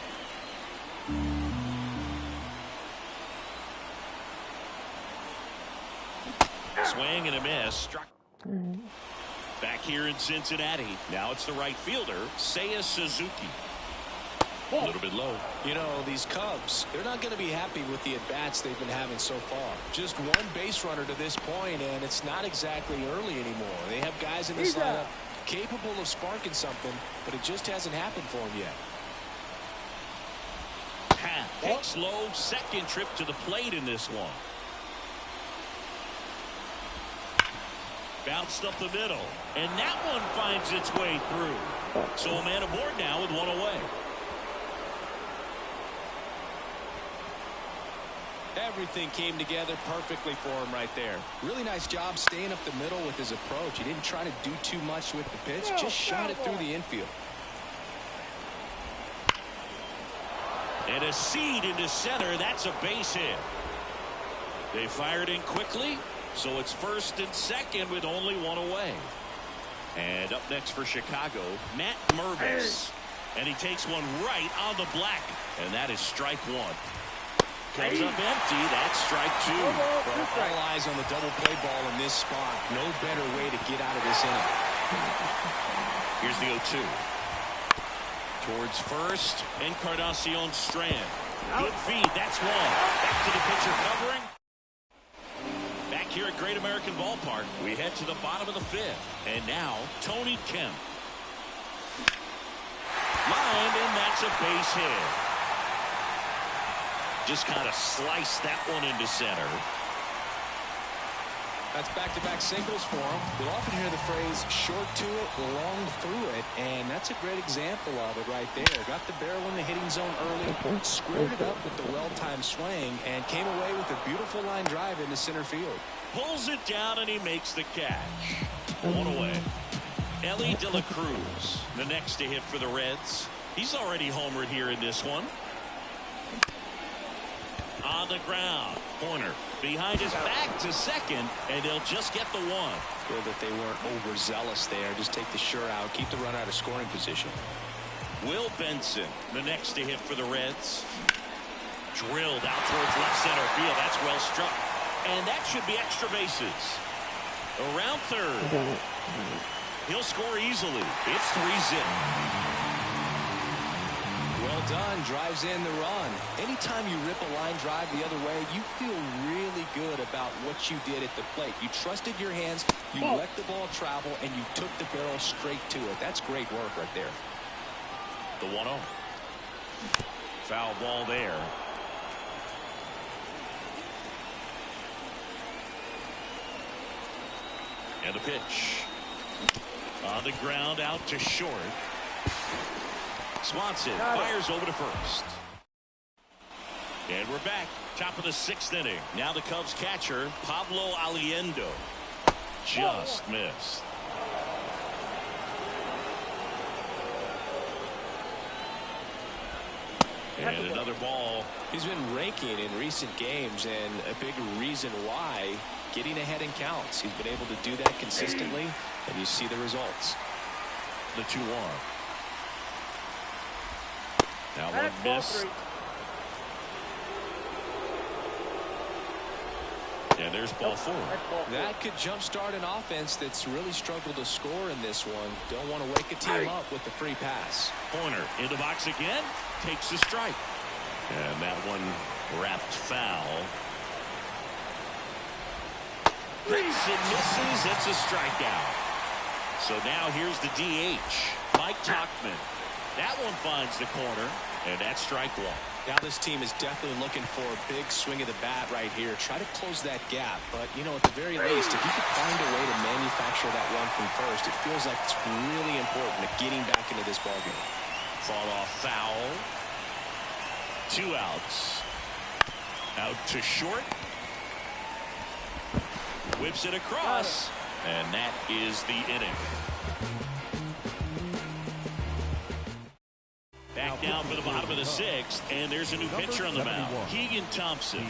Swing and a miss. Struck. Back here in Cincinnati. Now it's the right fielder, Seiya Suzuki. A little bit low. You know, these Cubs, they're not going to be happy with the at-bats they've been having so far. Just 1 base runner to this point, and it's not exactly early anymore. They have guys in this lineup capable of sparking something, but it just hasn't happened for them yet. Takes low, second trip to the plate in this one. Bounced up the middle, and that one finds its way through. So a man aboard now with 1 away. Everything came together perfectly for him right there. Really nice job staying up the middle with his approach. He didn't try to do too much with the pitch, just shot it through the infield. And a seed into center. That's a base hit. They fired in quickly, so it's first and second with only 1 away. And up next for Chicago, Matt Mervis. And he takes one right on the black, and that is strike 1. Comes up empty. That's strike 2. All eyes on the double play ball in this spot. No better way to get out of this inning. Here's the 0-2. Towards first, Encarnacion Strand. Good feed. That's 1. Back to the pitcher covering. Back here at Great American Ballpark, we head to the bottom of the 5th. And now, Tony Kemp. a base hit. Just kind of sliced that one into center. That's back-to-back singles for him. We'll often hear the phrase short to it, long through it, and that's a great example of it right there. Got the barrel in the hitting zone early, squared it up with the well-timed swing, and came away with a beautiful line drive into center field. Pulls it down, and he makes the catch. One away. Ellie De La Cruz, the next to hit for the Reds. He's already homered here in this one. On the ground. Corner behind his back to second, and they'll just get the one. Good that they weren't overzealous there. Just take the sure out, keep the run out of scoring position. Will Benson, the next to hit for the Reds. Drilled out towards left center field. That's well struck. And that should be extra bases. Around third. He'll score easily. It's 3-0. Well done. Drives in the run. Anytime you rip a line drive the other way, you feel really good about what you did at the plate. You trusted your hands, you let the ball travel, and you took the barrel straight to it. That's great work right there. The 1-0. Foul ball there. And the pitch. On the ground out to short. Swanson fires over to first. And we're back. Top of the 6th inning. Now the Cubs catcher, Pablo Aliendo. Just missed. And another ball. He's been raking in recent games, and a big reason why, getting ahead in counts. He's been able to do that consistently, and you see the results. The 2-1. Now one miss. And there's ball 4. That could jumpstart an offense that's really struggled to score in this one. Don't want to wake a team up with the free pass. Corner in the box again. Takes the strike. And that one wrapped foul. Hits and misses. It's a strikeout. So now here's the DH, Mike Tauchman. That one finds the corner, and that's strike 1. Now this team is definitely looking for a big swing of the bat right here. Try to close that gap. But, you know, at the very least, if you could find a way to manufacture that run from first, it feels like it's really important to getting back into this ballgame. Fall off foul. 2 outs. Out to short. Whips it across. And that is the inning. Back down for the bottom of the 6th, and there's a new pitcher on the mound, Keegan Thompson.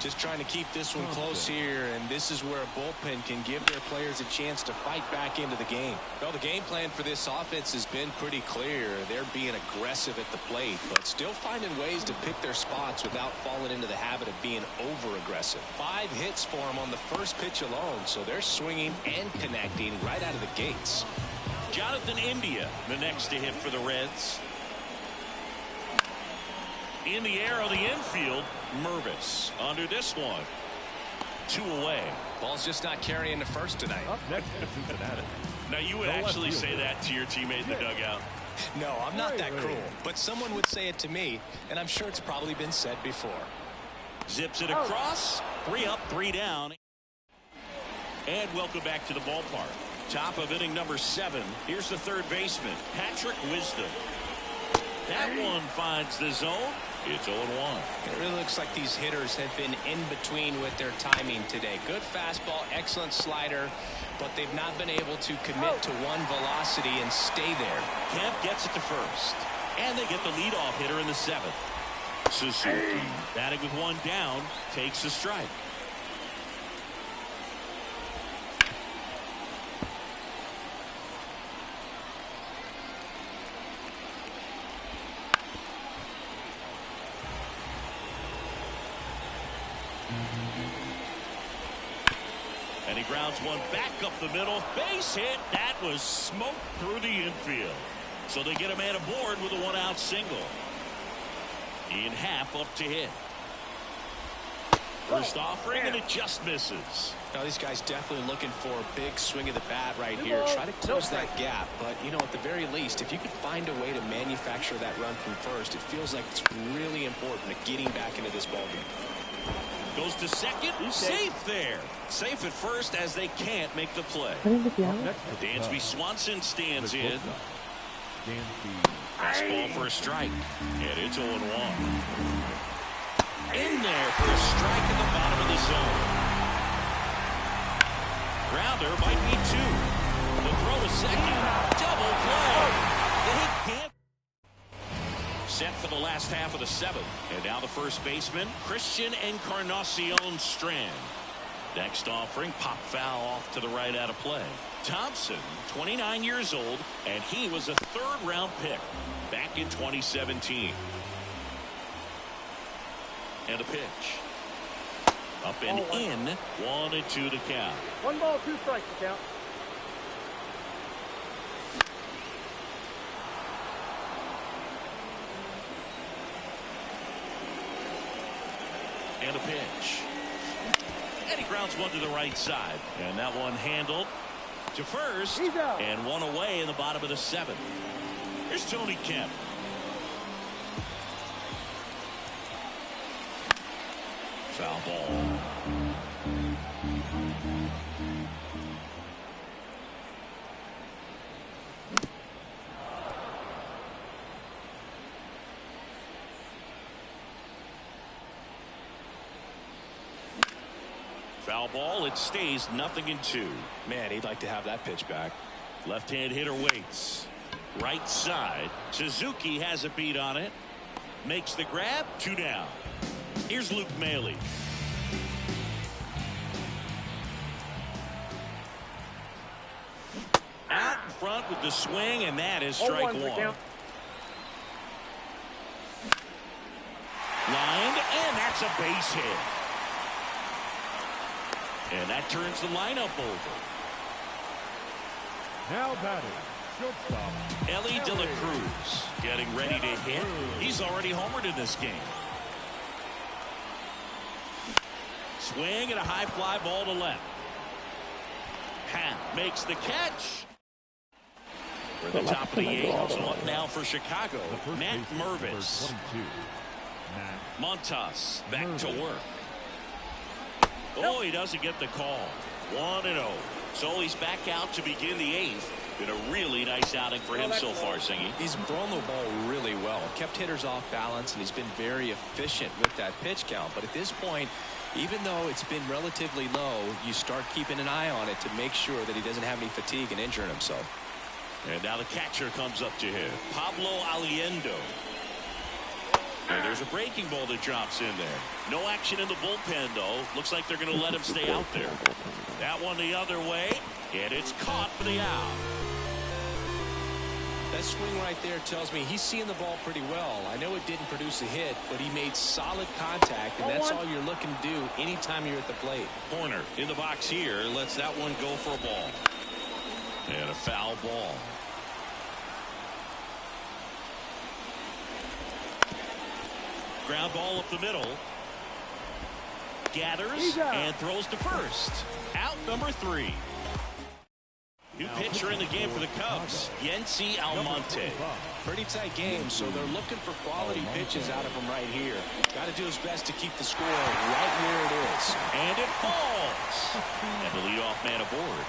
Just trying to keep this one close here, and this is where a bullpen can give their players a chance to fight back into the game. Well, the game plan for this offense has been pretty clear. They're being aggressive at the plate, but still finding ways to pick their spots without falling into the habit of being over-aggressive. 5 hits for them on the first pitch alone, so they're swinging and connecting right out of the gates. Jonathan India, the next to hit for the Reds. In the air on the infield, Mervis under this one. 2 away. Ball's just not carrying the first tonight. Up next to Cincinnati. Now you would actually say that to your teammate in the dugout. No, I'm not that cruel, but someone would say it to me, and I'm sure it's probably been said before. Zips it across. 3 up, 3 down. And welcome back to the ballpark. Top of inning number 7. Here's the third baseman, Patrick Wisdom. That one finds the zone. It's 0-1. It really looks like these hitters have been in between with their timing today. Good fastball, excellent slider, but they've not been able to commit to one velocity and stay there. Kemp gets it to first. And they get the leadoff hitter in the 7th. Suzuki, batting with 1 down, takes the strike. And he grounds one back up the middle. Base hit. That was smoked through the infield. So they get a man aboard with a 1-out single. Ian Happ up to hit. First offering, and it just misses. Now, these guys definitely looking for a big swing of the bat right here. Try to close that gap. But, you know, at the very least, if you could find a way to manufacture that run from first, it feels like it's really important to getting back into this ballgame. Goes to second. Safe there. Safe at first as they can't make the play. Dansby Swanson stands in. Fastball for a strike. And it's 0-1. In there for a strike at the bottom of the zone. Grounder might be 2. The throw to second. Double play. They can't. Set for the last half of the 7th. And now the first baseman, Christian Encarnacion Strand. Next offering, pop foul off to the right out of play. Thompson, 29 years old, and he was a 3rd-round pick back in 2017. And a pitch. Up and in. 1-2 to count. 1 ball, 2 strikes to count. And a pitch. And he grounds one to the right side. And that one handled to first. And one away in the bottom of the 7th. Here's Tony Kemp. Foul ball. Foul ball. It stays 0-2. Man, he'd like to have that pitch back. Left-hand hitter waits. Right side. Suzuki has a beat on it. Makes the grab. 2 down. Here's Luke Maile. Out in front with the swing, and that is strike 1. Lined, and that's a base hit. And that turns the lineup over. Now batting, shortstop Ellie De La Cruz getting ready to hit. He's already homered in this game. Swing and a high fly ball to left. Happ makes the catch. For the top of the 8th, so up now for Chicago, Matt Mervis. Montas back to work. Oh, he doesn't get the call. 1-0. So he's back out to begin the 8th. Been a really nice outing for him so far, Singy. He's thrown the ball really well. Kept hitters off balance, and he's been very efficient with that pitch count. But at this point, even though it's been relatively low, you start keeping an eye on it to make sure that he doesn't have any fatigue and injuring himself. And now the catcher comes up to him. Pablo Aliendo. And there's a breaking ball that drops in there. No action in the bullpen, though. Looks like they're going to let him stay out there. That one the other way, and it's caught for the out. That swing right there tells me he's seeing the ball pretty well. I know it didn't produce a hit, but he made solid contact, and that's all you're looking to do anytime you're at the plate. Corner in the box here lets that one go for a ball. And a foul ball. Ground ball up the middle. Gathers and throws to first. Out number 3. New pitcher in the game for the Cubs, Yency Almonte. Pretty tight game, so they're looking for quality pitches out of him right here. Got to do his best to keep the score right where it is. And it falls. And the leadoff man aboard.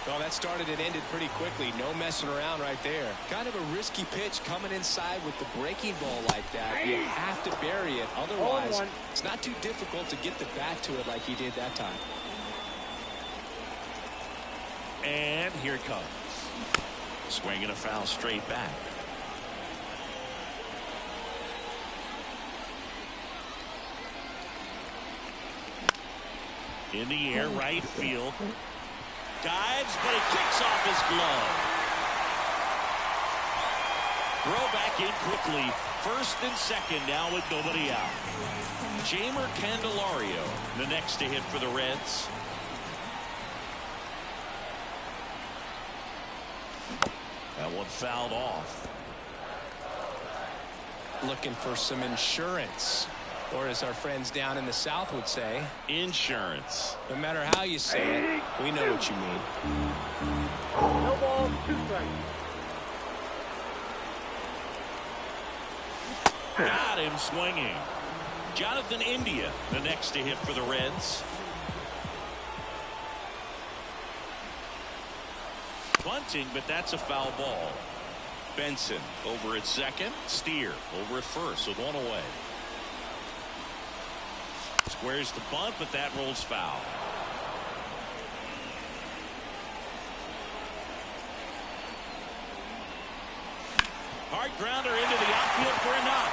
Well, that started and ended pretty quickly. No messing around right there. Kind of a risky pitch coming inside with the breaking ball like that. You have to bury it. Otherwise, it's not too difficult to get the bat to it like he did that time. And here it comes. Swinging a foul straight back. In the air, right field. Dives, but it kicks off his glove. Throw back in quickly. First and second now with nobody out. Jamer Candelario, the next to hit for the Reds. That one fouled off. Looking for some insurance. Or as our friends down in the South would say, insurance. No matter how you say it, we know what you mean. No ball, 2 strikes. Got him swinging. Jonathan India, the next to hit for the Reds. Bunting, but that's a foul ball. Benson over at second. Steer over at first with 1 away. Squares the bunt, but that rolls foul. Hard grounder into the outfield for a knock.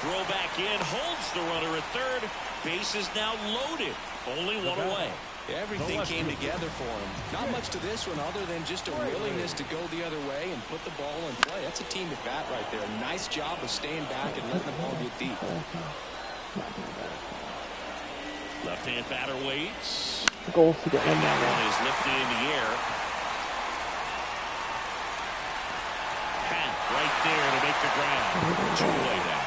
Throw back in, holds the runner at third. Base is now loaded. Only 1 away. Everything came together for him. Not much to this one other than just a willingness to go the other way and put the ball in play. That's a team at bat right there. Nice job of staying back and letting the ball get deep. Left-hand batter waits. The goal is to get And one that more. one is lifted in the air. Pat right there to make the ground. 2 away now.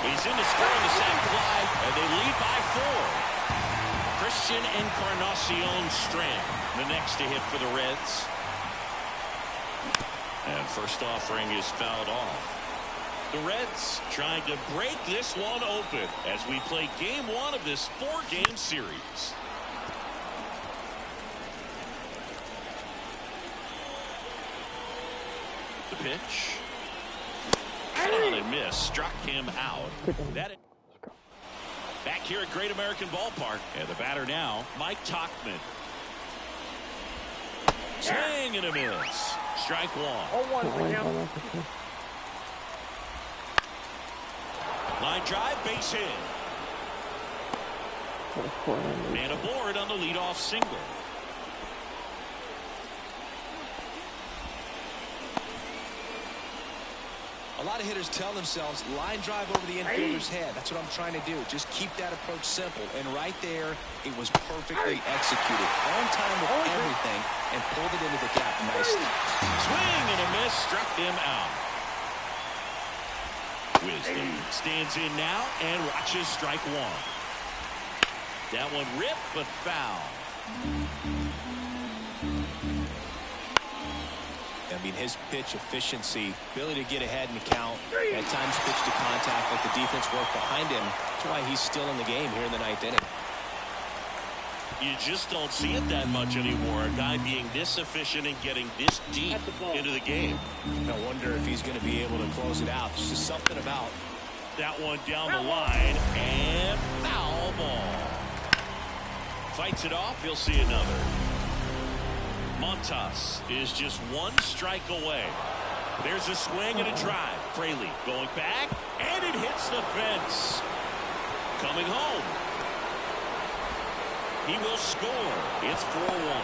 He's in to score on the sac fly, and they lead by 4. Christian Encarnacion Strand, the next to hit for the Reds. And first offering is fouled off. The Reds trying to break this one open as we play game 1 of this 4-game series. The pitch. On and miss. Struck him out. Back here at Great American Ballpark. And the batter now, Mike Tauchman. Swing and a miss. Strike 1. 0-1 the count. Line drive, base hit. And aboard on the leadoff single. A lot of hitters tell themselves line drive over the infielder's head. That's what I'm trying to do. Just keep that approach simple. And right there, it was perfectly executed. On time with everything and pulled it into the gap nicely. Swing and a miss. Struck him out. Wisdom stands in now and watches strike 1. That one ripped but foul. I mean, his pitch efficiency, ability to get ahead in the count, at times pitch to contact, let the defense work behind him. That's why he's still in the game here in the 9th inning. You just don't see it that much anymore. A guy being this efficient and getting this deep into the game. No wonder if he's going to be able to close it out. There's just something about that one down the line and foul ball. Fights it off. He'll see another. Montas is just 1 strike away. There's a swing and a drive. Fraley going back, and it hits the fence. Coming home. He will score. It's 4-1.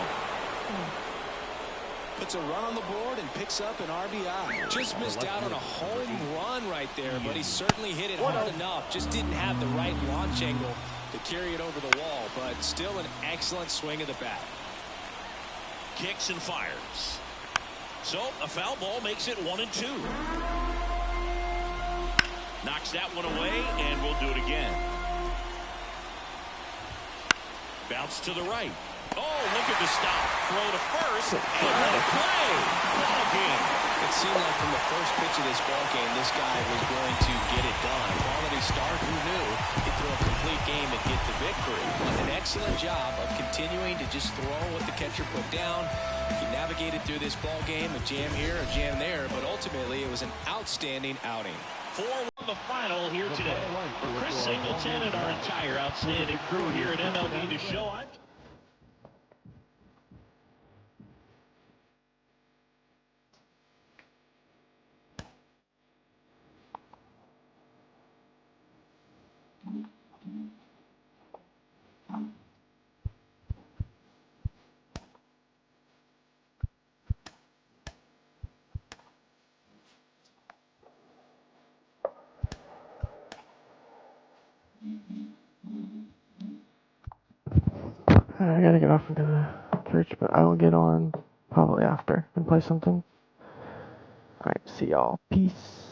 Puts a run on the board and picks up an RBI. Just missed out on a home run right there, but he certainly hit it hard enough. Just didn't have the right launch angle to carry it over the wall, but still an excellent swing of the bat. Kicks and fires. So a foul ball makes it 1-2. Knocks that one away, and we'll do it again. Bounce to the right. Oh, look at the stop. Throw to first, and let it play. Ball game. It seemed like from the first pitch of this ball game, this guy was going to get it done. Quality start, who knew? He'd throw a complete game and get the victory. An excellent job of continuing to just throw what the catcher put down. He navigated through this ball game, a jam here, a jam there, but ultimately it was an outstanding outing. 4-1 the final here today. For Chris Singleton and our entire outstanding crew here at MLB The Show. I gotta get off and go to church, but I will get on probably after and play something. Alright, see y'all. Peace.